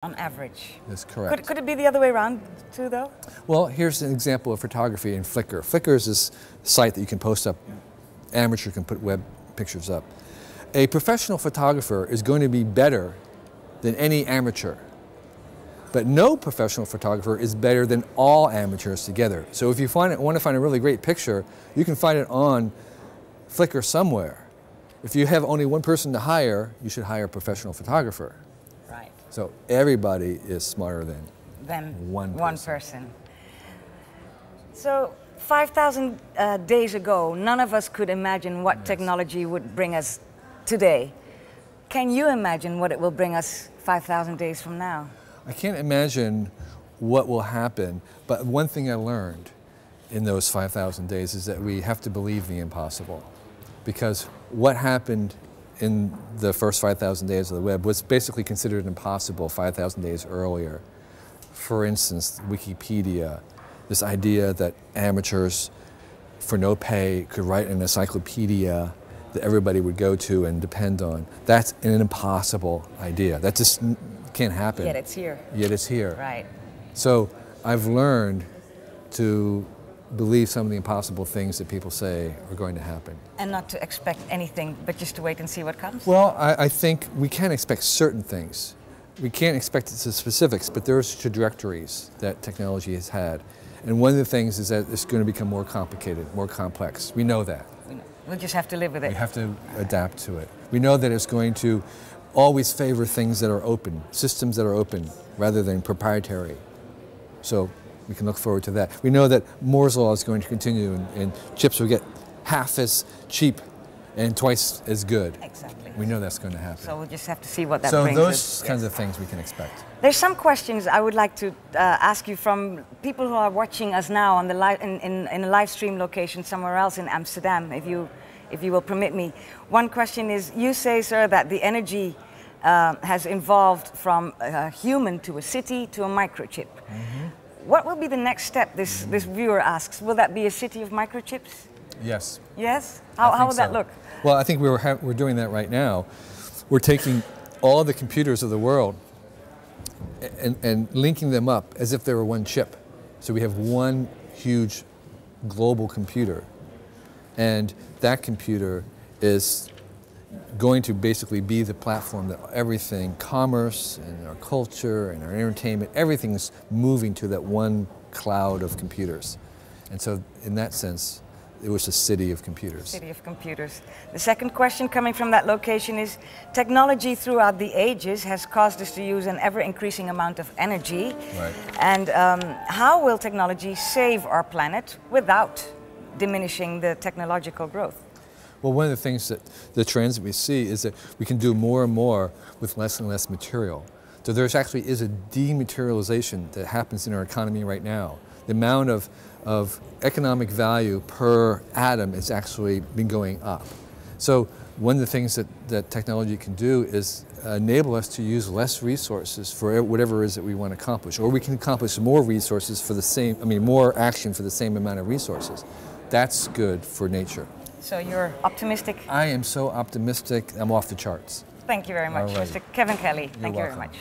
On average. That's correct. Could it be the other way around too, though? Well, here's an example of photography in Flickr. Flickr is this site that you can post up, amateur can put web pictures up. A professional photographer is going to be better than any amateur. But no professional photographer is better than all amateurs together. So if you want to find a really great picture, you can find it on Flickr somewhere. If you have only one person to hire, you should hire a professional photographer. Right. So everybody is smarter than one person. So 5,000 days ago, none of us could imagine what technology would bring us today. Can you imagine what it will bring us 5,000 days from now? I can't imagine what will happen, but one thing I learned in those 5,000 days is that we have to believe the impossible. Because what happened in the first 5,000 days of the web was basically considered impossible 5,000 days earlier. For instance, Wikipedia, this idea that amateurs for no pay could write an encyclopedia that everybody would go to and depend on. That's an impossible idea. That just can't happen. Yet it's here. Yet it's here. Right. So I've learned to believe some of the impossible things that people say are going to happen. And not to expect anything, but just to wait and see what comes? Well, I think we can expect certain things. We can't expect the specifics, but there's trajectories that technology has had. And one of the things is that it's going to become more complicated, more complex. We know that. We'll just have to live with it. We have to adapt to it. We know that it's going to always favor things that are open, systems that are open, rather than proprietary. So we can look forward to that. We know that Moore's Law is going to continue and chips will get half as cheap and twice as good. Exactly. We know that's going to happen. So we'll just have to see what that brings us. So those kinds of things we can expect. There's some questions I would like to ask you from people who are watching us now on the in a live stream location somewhere else in Amsterdam, if you will permit me. One question is, you say, sir, that the energy has evolved from a human to a city to a microchip. Mm-hmm. What will be the next step, this viewer asks? Will that be a city of microchips? Yes. Yes? How will that look? Well, I think we're doing that right now. We're taking all the computers of the world and linking them up as if they were one chip. So we have one huge global computer. And that computer is going to basically be the platform that everything, commerce and our culture and our entertainment, everything's moving to that one cloud of computers. And so in that sense, it was a city of computers. City of computers. The second question coming from that location is, technology throughout the ages has caused us to use an ever-increasing amount of energy. Right. And how will technology save our planet without diminishing the technological growth? Well, one of the things that the trends that we see is that we can do more and more with less and less material. So there actually is a dematerialization that happens in our economy right now. The amount of economic value per atom has actually been going up. So one of the things that technology can do is enable us to use less resources for whatever it is that we want to accomplish. Or we can accomplish more resources for the same, more action for the same amount of resources. That's good for nature. So you're optimistic? I am so optimistic, I'm off the charts. Thank you very much, Mr. Kevin Kelly. Thank you very much.